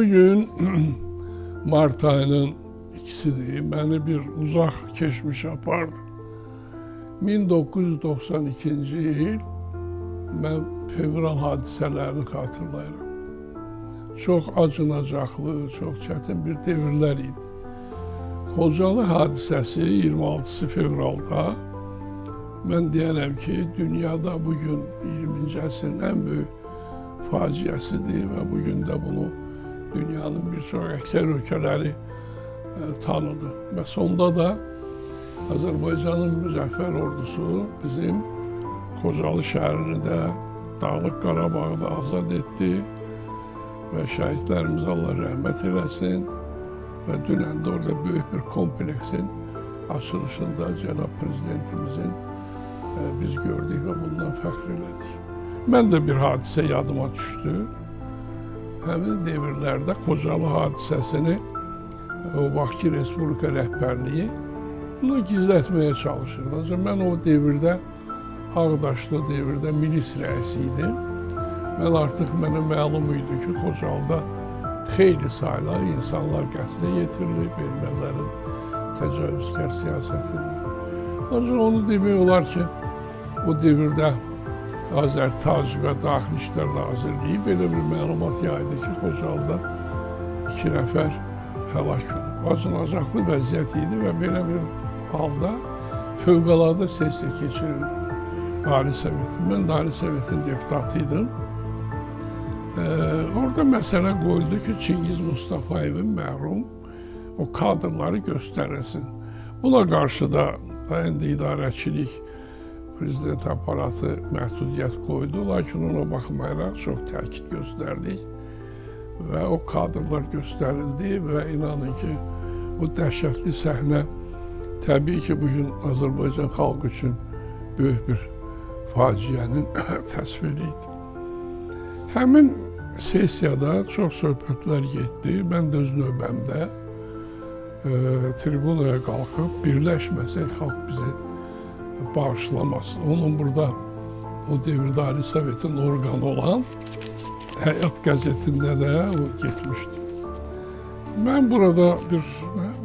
Bugün Mart ayının ikisidir. Beni bir uzak geçmiş apardı. 1992 yıl ben fevral hadiselerini hatırlayırım. Çok acınacaklı, çok çetin bir devirler idi. Xocalı hadisesi 26 fevralda ben diyerəm ki, dünyada bugün 20. əsrin en büyük faciəsidir ve bugün de bunu dünyanın birçok ekser ülkeleri tanıdı. Ve sonda da Azerbaycan'ın müzəffər ordusu bizim Xocalı şəhərini de Dağlıq Qarabağ'da azad etti ve şəhidlərimize Allah rəhmət eləsin. Ve dünən de orada büyük bir kompleksin açılışında Cenab Prezidentimizin biz gördük ve bundan fəxr elədik. Ben de bir hadise yadıma düştü. Həmin devirlerde Xocalı hadisesini o Bakı Respublika rəhbərliyi bunu gizlətməyə çalışırdı. Ancaq mən o devirdə Ağdaşlı devirdə milis rəisiydim. Mən artıq mənə məlum idi ki, Xocalıda xeyli sayıla insanlar qətlə yetirilib, ermənilərin təcavüzkar siyasətində. Ancaq onu demək olar ki, o devirdə Azərtac və Daxili İşlər Nazirliyi belə bir məlumat yaydı ki, Xocalıda 2 nəfər həlak olub. Acınacaqlı vəziyyət idi və belə bir halda fövqəladə sessiya keçirildi. Ali Sovetin. Mən də Ali Sovetin deputatıydım. Orada məsələ qoyuldu ki, Çingiz Mustafayevin məhrum o kadrları göstərilsin. Buna qarşı da indi idarəçilik prezident aparatı məhdudiyyət qoydu, lakin ona baxmayaraq çox təkid göstərdik və o kadrlar göstərildi və inanın ki, o dəhşətli səhnə təbii ki, bugün Azərbaycan xalqı üçün böyük bir faciənin təsviri idi. Həmin sessiyada çox söhbətlər getdi. Mən də öz növbəmdə tribunaya qalxıb birləşməsək xalq bizi bağışlamaz. Onun burada o devirdə Ali Sovetin orqanı olan Həyat qəzetində də o getmişdi. Mən burada bir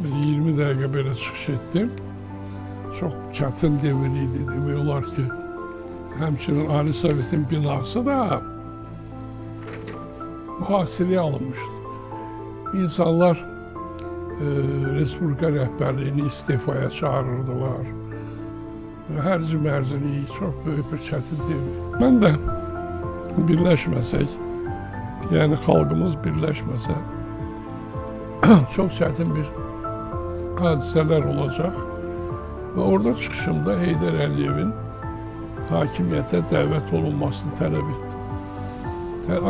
20 dəqiqə belə çıxış etdim. Çox çətin devir idi. Demək olar ki, həmçinin Ali Sovetin binası da mühasirəyə alınmışdı. İnsanlar Respublika rəhbərliyini istifaya çağırırdılar. Hərci mərziliyi çox böyük bir çətin devir. Mən də birləşməsək, yəni xalqımız birləşməsə, çox çətin bir hadisələr olacaq və orada çıxışımda Heydər Əliyevin hakimiyyətə dəvət olunmasını tələb etdim.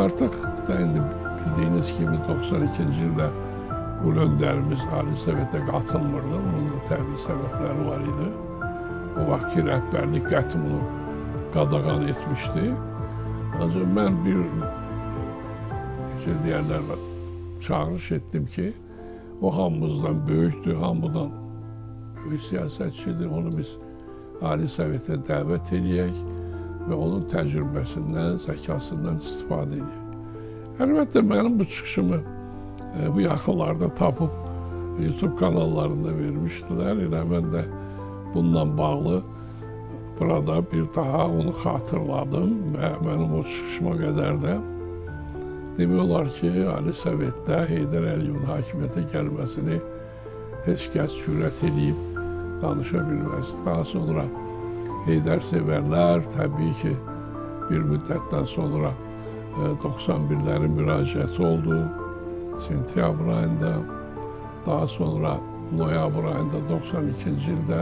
Artıq da indi bildiyiniz kimi 92-ci ildə Ulu öndərimiz Ali Sovetə qatılmırdı. Onun da təbii səbəbləri var idi. O vaxtki rəhbərlik qətimunu qadağan etmişdi. Ancaq mən bir deyərlər, çağırış etdim ki, o hamımızdan böyükdür, hamıdan böyük siyasətçidir. Onu biz Ali Sovetə dəvət edək və onun təcrübəsindən, zəkasından istifadə edək. Əlbəttə, mənim bu çıxışımı bu yaxınlarda tapıb YouTube kanallarında vermişdilər. Elə mən də bununla bağlı burada bir daha onu xatırladım və mənim o çıxışıma qədər də demək olar ki, Ali Sovetdə Heydər Əliyevin hakimiyyətə gəlməsini heç kəs cürət edib danışa bilməz. Daha sonra Heydər sevərlər təbii ki, bir müddətdən sonra 91'lərin müraciəti oldu. Sentyabr ayında, daha sonra noyabr ayında 92-ci ildə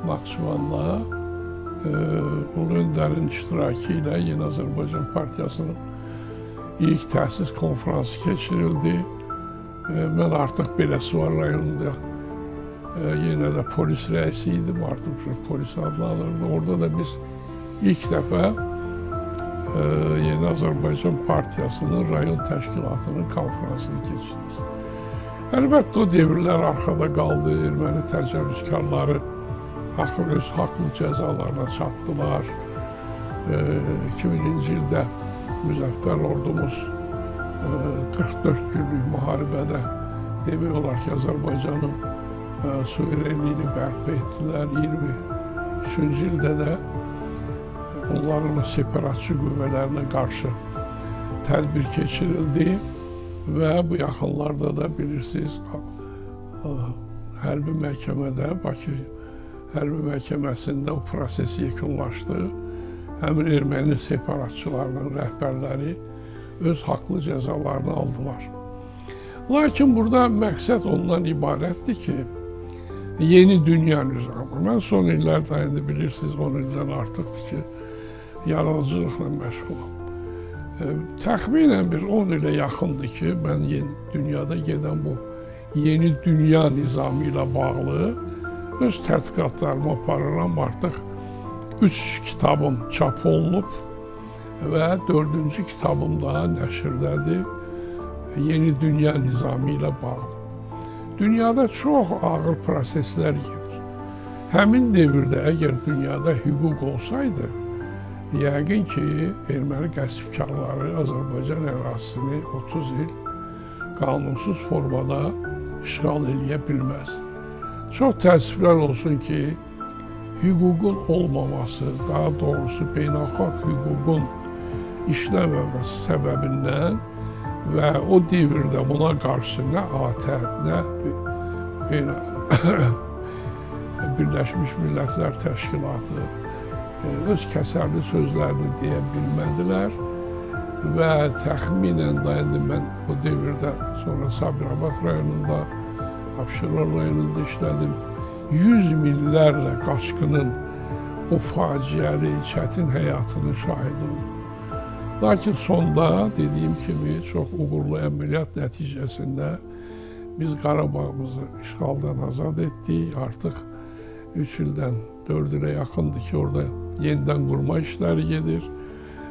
Naxçıvanda Ulu Öndərin iştirakı ilə Yeni Azərbaycan Partiyasının ilk təsis konferansı keçirildi. Mən artıq Beləsivar rayonunda yenə də polis rəisi idim, artıq polis adlanırdı. Orada da biz ilk dəfə Yeni Azərbaycan Partiyasının rayon təşkilatının konferansını keçirdik. Əlbəttə, o devirlər arxada qaldı. Erməni təcavüzkarları axır öz haqlı cəzalarına çatdılar. 2000-ci ildə müzəffər ordumuz 44 günlük müharibədə demək olar ki, Azərbaycanın suverenliyini bərpa etdilər. 23-cü ildə də onların separatçı qüvvələrinə qarşı tədbir keçirildi və bu yaxınlarda da bilirsiniz, hərbi məhkəmədə, Bakı hərbi məhkəməsində o proses yekunlaşdı. Həmin erməni separatçılarının rəhbərləri öz haqlı cəzalarını aldılar. Lakin burada məqsəd ondan ibarətdir ki, yeni dünya nizamı. Mən son illərdə, indi bilirsiniz, 10 ildən artıqdır ki, yaradıcılıqla məşğulam. Təxminən bir 10 ilə yaxındır ki, mən dünyada gedən bu yeni dünya nizamı ilə bağlı öz tədqiqatlarımı aparıram. Artıq 3 kitabım çap olunub və 4-cü kitabım daha nəşrdədir. Yeni dünya nizamı ilə bağlı. Dünyada çox ağır proseslər gedir. Həmin devirdə əgər dünyada hüquq olsaydı, yəqin ki, erməni qəsbkarları Azərbaycan ərazisini 30 il qanunsuz formada işğal eləyə bilməzdi. Çox təəssüflər olsun ki, hüququn olmaması, daha doğrusu beynəlxalq hüququn işləməməsi səbəbindən və o devirdə buna qarşı nə ATƏT, nə Birləşmiş Millətlər Təşkilatı öz kəsərli sözlərini deyə bilmədilər və təxminən də indi mən o devirdə sonra Sabirabad rayonunda, Abşeron rayonunda işlədim. 100 minlərlə qaçqının o faciəli, çətin həyatının şahidi oldum. Lakin sonda, dediyim kimi, çox uğurlu əməliyyat nəticəsində biz Qarabağımızı işğaldan azad etdik. Artıq 3 ildən 4 ilə yaxındır ki, orada yenidən qurma işləri gedir.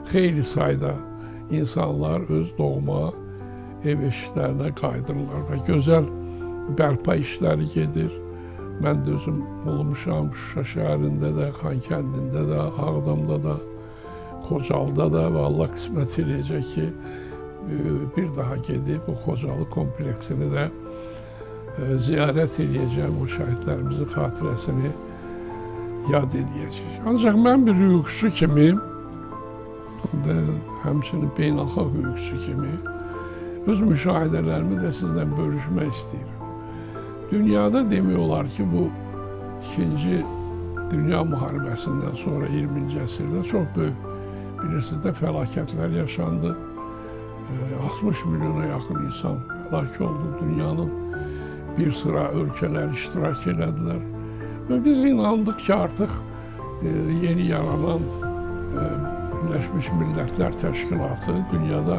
Xeyli sayda insanlar öz doğma ev eşiklərinə qayıdırlar və gözəl bərpa işləri gedir. Mən də özüm olmuşam Şuşa şəhərində də, Xankəndində də, Ağdamda da, Xocalda da və Allah qismət eləyəcək ki, bir daha gedib o Xocalı kompleksini də ziyarət eləyəcəm, o şəhidlərimizin xatirəsini yad edəcək. Ancaq mən bir hüquqçu kimi, həmçinin beynəlxalq hüquqçu kimi öz müşahidələrimi də sizlə bölüşmək istəyirəm. Dünyada demək olar ki, bu 2-ci Dünya müharibəsindən sonra 20-ci əsrdə çox böyük, bilirsiniz də, fəlakətlər yaşandı. 60 milyona yaxın insan həlak oldu. Dünyanın bir sıra ölkələr iştirak elədilər. Və biz inandıq ki, artıq yeni yaranan Birləşmiş Millətlər Təşkilatı dünyada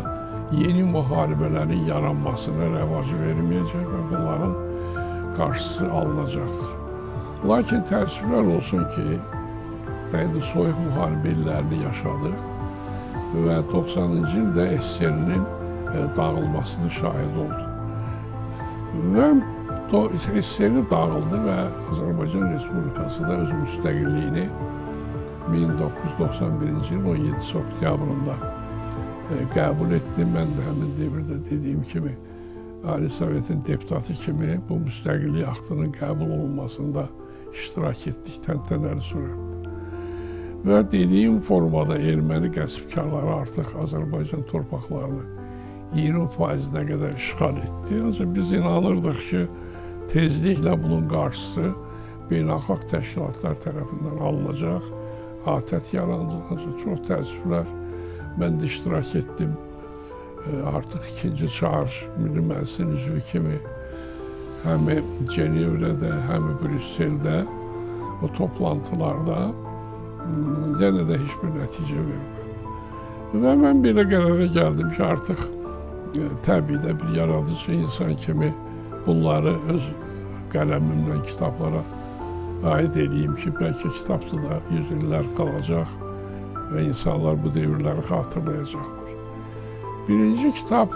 yeni müharibələrin yaranmasına rəvac verməyəcək və bunların qarşısı alınacaqdır. Lakin təəssüflər olsun ki, indi soyuq müharibə illərini yaşadıq və 90-cı ildə SSR-nin dağılmasını şahid olduq. Və SSR dağıldı və Azərbaycan Respublikası da öz müstəqilliyini 1991-ci il 17 oktyabrında qəbul etdi. Mən də həmin devirdə dediyim kimi Ali Sovetin deputatı kimi bu müstəqillik aktının qəbul olunmasında iştirak etdik təntənəli surətdə. Və dediyim formada erməni qəsbkarları artıq Azərbaycan torpaqlarını 20%-nə qədər işğal etdi. Ancaq biz inanırdıq ki, tezliklə bunun qarşısı beynəlxalq təşkilatlar tərəfindən alınacaq, ATƏT yaranacaq. Ancaq çox təəssüflər, mən də iştirak etdim. Artıq 2-ci çağırış Milli Məclisin üzvü kimi həm Cenevrədə, həm Brüsseldə o toplantılarda yenə də heç bir nəticə vermədi. Və mən belə qərara gəldim ki, artıq təbii də bir yaradıcı insan kimi bunları öz qələmimlə kitablara aid edeyim ki, bəlkə kitabda da 100 illər qalacaq və insanlar bu devirləri xatırlayacaqlar. Birinci kitab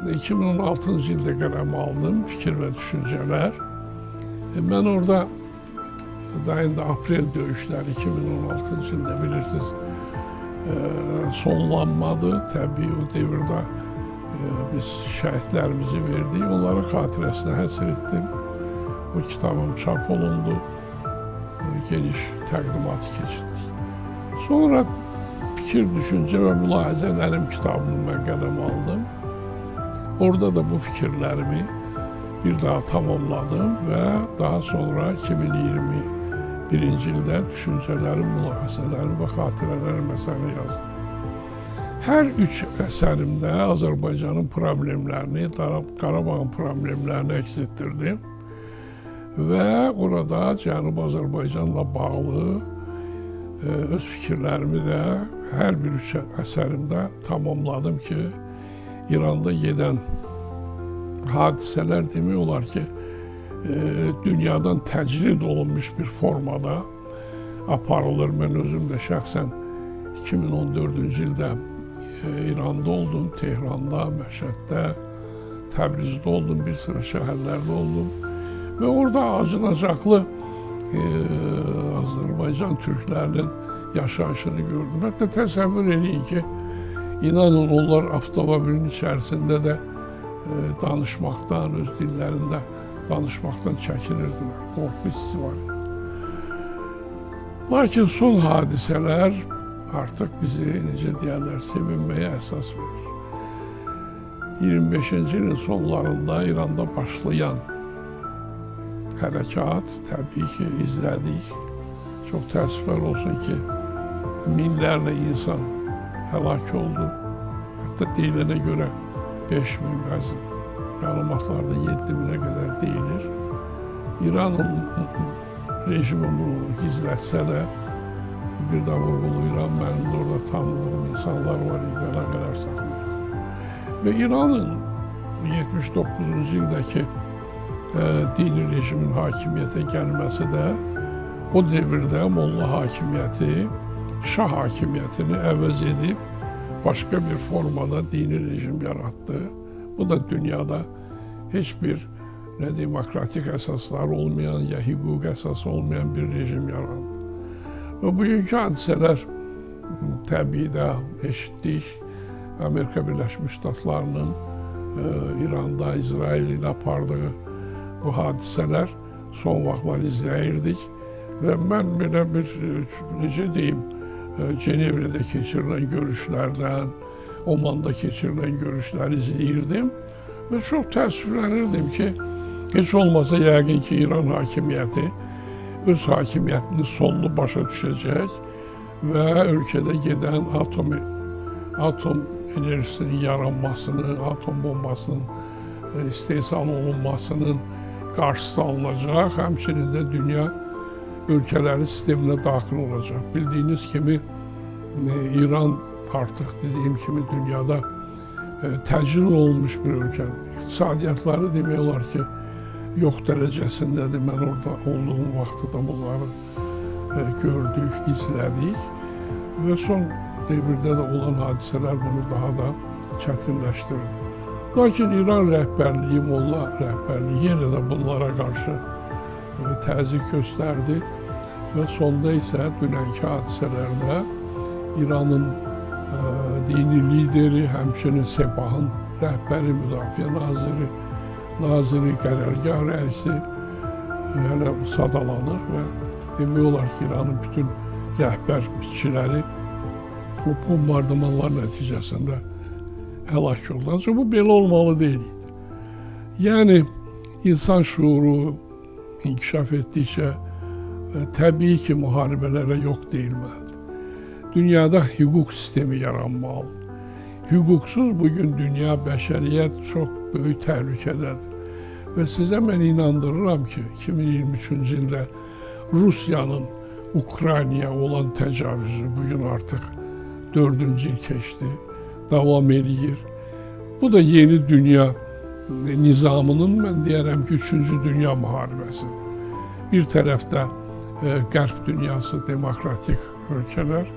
2016-cı ildə qələmə aldım, Fikir və Düşüncələr. Mən orada indi aprel döyüşləri 2016-cı ildə bilirsiniz sonlanmadı. Təbii o devirdə biz şəhidlərimizi verdik, onların xatirəsinə həsr etdim. O kitabım çap olundu, geniş təqdimatı keçirdik. Sonra fikir, düşüncə və mülahizələrim kitabını mən qələm aldım. Orada da bu fikirlərimi bir daha tamamladım və daha sonra 2021-ci ildə düşüncələrim, mülahizələrim və xatirələrim əsərini yazdım. Hər üç əsərimdə Azərbaycanın problemlərini, Qarabağın problemlərini əks etdirdim və orada Cənubi Azərbaycanla bağlı öz fikirlərimi də hər bir üç əsərimdə tamamladım ki, İranda gedən hadisələr demək olar ki, dünyadan təcrid olunmuş bir formada aparılır. Mən özüm də şəxsən 2014-cü ildə İranda oldum, Tehranda, Məşhəddə, Təbrizdə oldum, bir sıra şəhərlərdə oldum və orada acınacaqlı Azərbaycan türklərinin yaşayışını gördüm. Hətta təsəvvür edin ki, inanın onlar avtomobilin içərisində də danışmaqdan, öz dillərində danışmaqdan çəkinirdilər. Qorxu hissi var idi. Lakin son hadisələr artıq bizi, necə deyərlər, sevinməyə əsas verir. 25-ci ilin sonlarında İranda başlayan hərəkat təbii ki, izlədik. Çox təəssüflər olsun ki, minlərlə insan həlak oldu. Hətta deyilənə görə 5000, bəzi məlumatlarda 7000-ə qədər deyilir. İranın rejimi bunu gizlətsə də, bir də vurğulayıram, mənim də orada tanıdığım insanlar var idi, əlaqələr saxlayırdı. Və İranın 79-cu ildəki dini rejimin hakimiyyətə gəlməsi də o devirdə molla hakimiyyəti, şah hakimiyyətini əvəz edib başqa bir formada dini rejim yaratdı. Bu da dünyada heç bir demokratik əsaslar olmayan, ya hüquq əsası olmayan bir rejim yarandı. Və bugünkü hadisələr təbii də eşitdik. Amerika Birləşmiş Ştatlarının İranda, İsrail ilə apardığı bu hadisələr son vaxtlar izləyirdik. Və mən belə bir, necə deyim, Cenevrədə keçirilən görüşlərdən, Omanda keçirilən görüşləri izləyirdim. Və çox təəssüflənirdim ki, heç olmasa yəqin ki, İran hakimiyyəti öz hakimiyyətinin sonunu başa düşəcək və ölkədə gedən atom enerjisinin yaranmasını, atom bombasının istehsal olunmasının qarşısı alınacaq, həmçinin də dünya ölkələri sisteminə daxil olacaq. Bildiyiniz kimi İran artıq dediyim kimi dünyada təcrid olunmuş bir ölkədir. İqtisadiyyatları demək olar ki, yox dərəcəsindədir. Mən orada olduğum vaxtda da bunları gördük, izlədik və son devirdə də olan hadisələr bunu daha da çətinləşdirdi. Lakin İran rəhbərliyi, molla rəhbərliyi yenə də bunlara qarşı təzyiq göstərdi və sonda isə dünənki hadisələrdə İranın dini lideri, həmçinin Sepahın rəhbəri, müdafiə naziri, qərargah rəisi hələ sadalanır və demək olar ki, İranın bütün rəhbər işçiləri o bombardımanlar nəticəsində həlak oldu. Ancaq bu belə olmalı deyildi. Yəni, insan şuuru inkişaf etdikcə təbii ki, müharibələrə yox deyilməlidir. Dünyada hüquq sistemi yaranmalı. Hüquqsuz bugün dünya, bəşəriyyət çox böyük təhlükədədir. Və sizə mən inandırıram ki, 2023-cü ildə Rusiyanın Ukraynaya olan təcavüzü bugün artıq 4-cü il keçdi, davam edir. Bu da yeni dünya nizamının, mən deyərəm ki, 3-cü dünya müharibəsidir. Bir tərəfdə Qərb dünyası, demokratik ölkələr,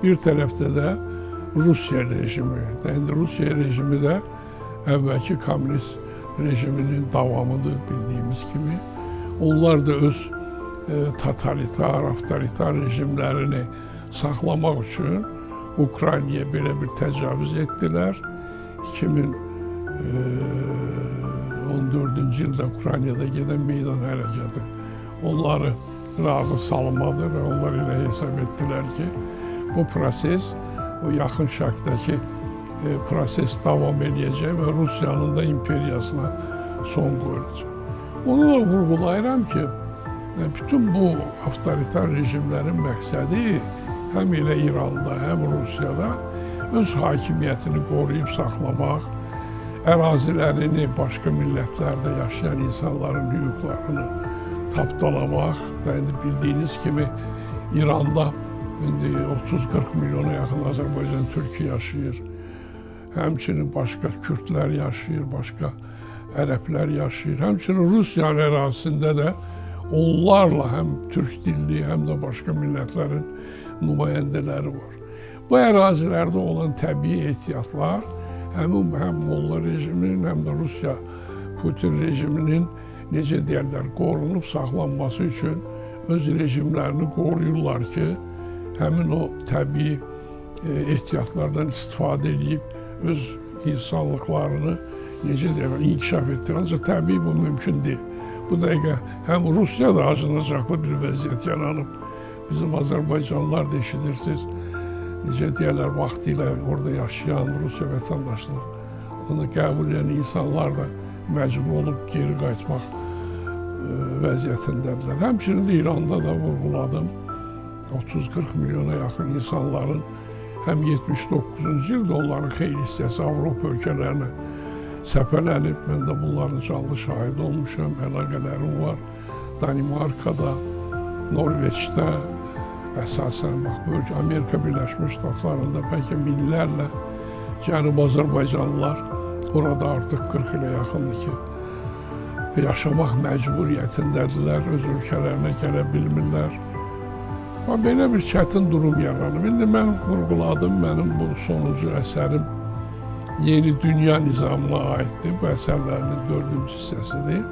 bir tərəfdə də Rusiya rejimi. İndi Rusiya rejimi də əvvəlki kommunist rejiminin davamıdır, bildiyimiz kimi. Onlar da öz totalitar, avtoritar rejimlərini saxlamaq üçün Ukraynaya belə bir təcavüz etdilər. 2000 14-cü ildə Ukraynada gedən meydan hərəkatı onları razı salmadı və onlar elə hesab etdilər ki, bu proses, o yaxın şərqdəki proses davam edəcək və Rusiyanın da imperiyasına son qoyulacaq. Onu da vurğulayıram ki, bütün bu avtoritar rejimlərin məqsədi həm elə İranda, həm Rusiyada öz hakimiyyətini qoruyub saxlamaq, ərazilərini başqa millətlərdə yaşayan insanların hüquqlarını tapdalamaq. İndi bildiyiniz kimi İranda indi 30-40 milyona yaxın Azərbaycan türkü yaşayır. Həmçinin başqa kürdlər yaşayır, başqa ərəblər yaşayır. Həmçinin Rusiyanın ərazisində də onlarla həm türk dilli, həm də başqa millətlərin nümayəndələri var. Bu ərazilərdə olan təbii ehtiyatlar həm Molla rejiminin, həm də Rusiya Putin rejiminin necə deyərlər, qorunub saxlanması üçün öz rejimlərini qoruyurlar ki, həmin o təbii ehtiyatlardan istifadə edib öz insanlıqlarını necə deyərlər, inkişaf etdirir. Ancaq təbii bu mümkün deyil. Bu dəqiqə həm Rusiyada acınacaqlı bir vəziyyət yaranıb. Bizim Azərbaycanlılar da eşidirsiniz, necə deyərlər, vaxtilə orada yaşayan Rusiya vətəndaşlığını qəbul edən insanlar da məcbur olub geri qayıtmaq vəziyyətindədirlər. Həmçinin də İranda da vurğuladım, 30-40 milyona yaxın insanların həm 79-cu ildə onların xeyli hissəsi Avropa ölkələrinə səpələnib. Mən də bunların canlı şahidi olmuşam, əlaqələrim var. Danimarkada, Norveçdə, əsasən bax, Amerika Birləşmiş Ştatlarında bəlkə minlərlə Cənubi Azərbaycanlılar orada artıq 40 ilə yaxındır ki, yaşamaq məcburiyyətindədirlər, öz ölkələrinə gələ bilmirlər. Belə bir çətin durum yaranıb. İndi mən vurğuladım, mənim bu sonuncu əsərim Yeni Dünya Nizamına aiddir. Bu əsərlərinin 4-cü hissəsidir.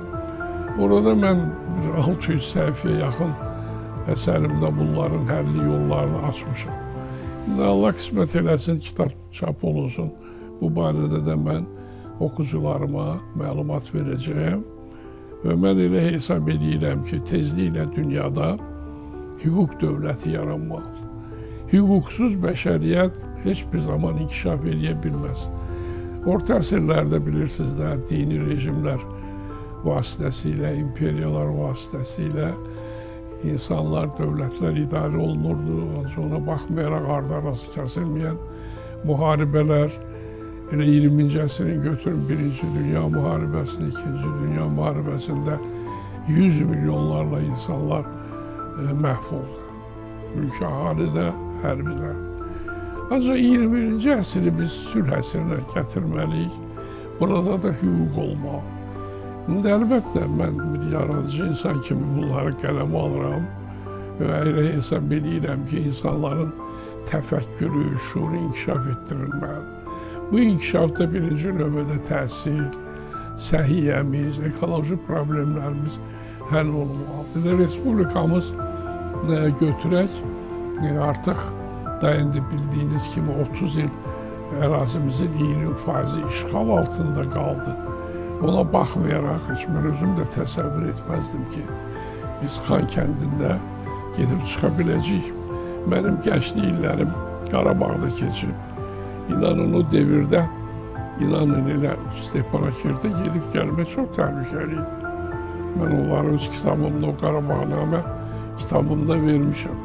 Orada mən 600 səhifəyə yaxın əsərimdə bunların həlli yollarını açmışam. İndi Allah qismət eləsin, kitab çap olunsun. Bu barədə də mən oxucularıma məlumat verəcəyəm. Və mən elə hesab edirəm ki, tezliklə dünyada hüquq dövləti yaranmalıdır. Hüquqsuz bəşəriyyət heç bir zaman inkişaf edə bilməz. Orta əsrlərdə bilirsiniz də, dini rejimlər vasitəsilə, imperiyalar vasitəsilə insanlar, dövlətlər idarə olunurdu. Ancaq ona baxmayaraq ardı-arası kəsilməyən müharibələr, elə 20-ci əsrin götürün, 1-ci Dünya müharibəsini, 2-ci Dünya müharibəsində 100 milyonlarla insanlar məhv oldu. Mülki əhalidə, hərbilərdə. Ancaq 21-ci əsri biz sülh əsrinə gətirməliyik. Burada da hüquq olmalı. İndi əlbəttə, mən bir yaradıcı insan kimi bunları qələmə alıram və elə hesab edirəm ki, insanların təfəkkürü, şuuru inkişaf etdirilməlidir. Bu inkişafda birinci növbədə təhsil, səhiyyəmiz, ekoloji problemlərimiz həll olmalıdır. Respublikamız götürək, artıq da indi bildiyiniz kimi 30 il ərazimizin 20% işğal altında qaldı. Ona baxmayaraq, heç mən özüm də təsəvvür etməzdim ki, biz Xan kəndində gedib çıxa biləcəyik. Mənim gənclik illərim Qarabağda keçib. İnanın o devirdə, inanın elə Stepanakert gedib gəlmək çox təhlükəli idi. Mən onları öz kitabımda, o Qarabağnamə kitabımda vermişəm.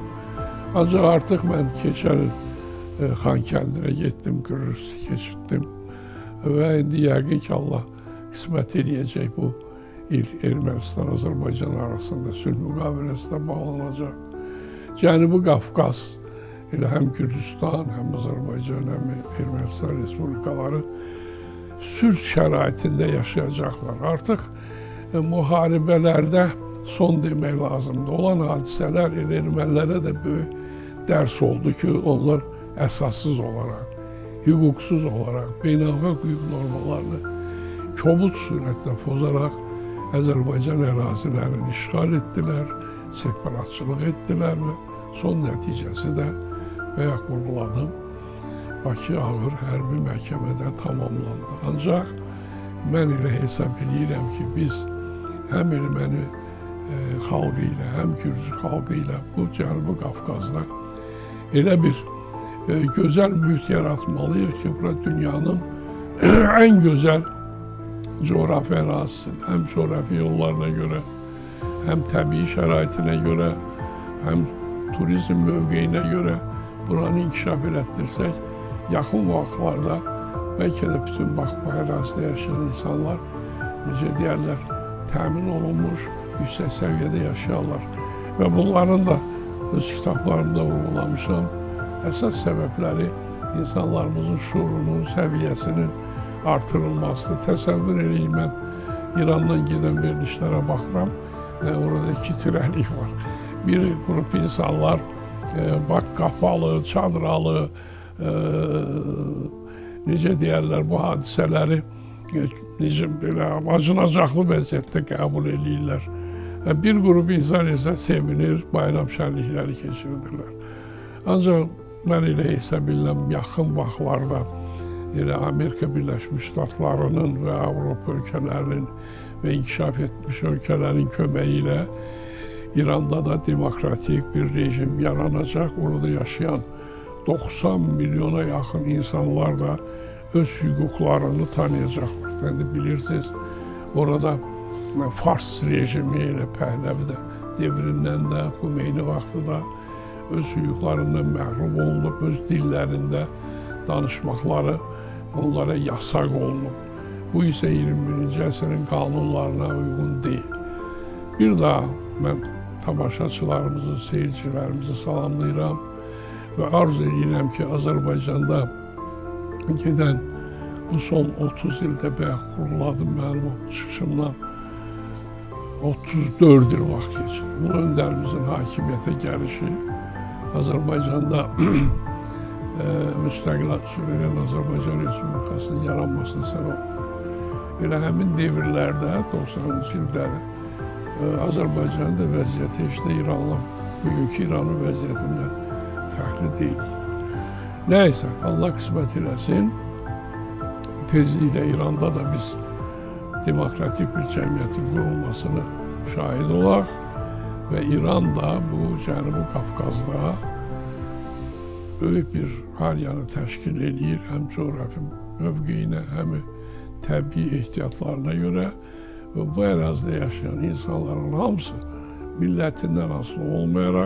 Ancaq artıq mən keçən il Xan kəndinə getdim, Gürcü keçirtdim və indi yəqin ki, Allah qismət eləyəcək bu il Ermənistan-Azərbaycan arasında sülh müqaviləsinə bağlanacaq. Cənubi Qafqaz, elə həm Gürcüstan, həm Azərbaycan, həm Ermənistan respublikaları sülh şəraitində yaşayacaqlar. Artıq müharibələrdə son demək lazımdır. Olan hadisələr ermənilərə də böyük dərs oldu ki, onlar əsassız olaraq, hüquqsuz olaraq, beynəlxalq hüquq normalarını kobud surətdə pozaraq Azərbaycan ərazilərini işğal etdilər, separatçılıq etdilər və son nəticəsi də bayaq vurğuladım, Bakı Ağır Hərbi Məhkəmədə tamamlandı. Ancaq mən elə hesab edirəm ki, biz həm erməni xalqı ilə, həm gürcü xalqı ilə bu Cənubi Qafqazda elə bir gözəl mühit yaratmalıyıq ki, bura dünyanın ən gözəl coğrafi ərazisidir. Həm coğrafi yollarına görə, həm təbii şəraitinə görə, həm turizm mövqeyinə görə buranı inkişaf elətdirsək, yaxın vaxtlarda bəlkə də bütün bu ərazidə yaşayan insanlar, necə deyərlər, təmin olunmuş, yüksək səviyyədə yaşayarlar. Və bunların da öz kitablarımda vurgulamışam. Əsas səbəbləri insanlarımızın şuurunun, səviyyəsinin artırılmasıdır. Təsəvvür edin, mən İrandan gedən verilişlərə baxıram, orada 2 tirəlik var. Bir qrup insanlar qapalı, çadralı, necə deyərlər, bu hadisələri necə belə acınacaqlı vəziyyətdə qəbul edirlər. Bir qrup insan isə sevinir, bayram şənlikləri keçirdirlər. Ancaq mən elə hesab edirəm, yaxın vaxtlarda elə Amerika Birləşmiş Ştatlarının və Avropa ölkələrinin və inkişaf etmiş ölkələrin köməyi ilə İranda da demokratik bir rejim yaranacaq. Orada yaşayan 90 milyona yaxın insanlar da öz hüquqlarını tanıyacaqlar. Yəni bilirsiniz, orada Fars rejimi elə Pəhləvi də devrindən də, Xümeyni vaxtı da öz hüquqlarından məhrum olunub, öz dillərində danışmaqları onlara yasaq olunub. Bu isə 21-ci əsrin qanunlarına uyğun deyil. Bir daha mən tamaşaçılarımızı, seyircilərimizi salamlayıram və arzu edirəm ki, Azərbaycanda gedən bu son 30 ildə bayaq quruladım mənim o çıxışımdan 34 il vaxt keçir. Bu öndərimizin hakimiyyətə gəlişi Azərbaycanda müstəqil suveren Azərbaycan Respublikasının yaranmasına səbəb. Elə həmin devirlərdə, 90-cı illəri Azərbaycanın da vəziyyəti heç də İranla, bugünkü İranın vəziyyətindən fərqli deyildi. Nəysə, Allah qismət eləsin, tezliklə İranda da biz demokratik bir cəmiyyətin qurulmasını şahid olaq və İran da bu Cənubi Qafqazda böyük bir hariyanı təşkil edir, həm coğrafi mövqeyinə, həm təbii ehtiyatlarına görə və bu ərazidə yaşayan insanların hamısı millətindən asılı olmayaraq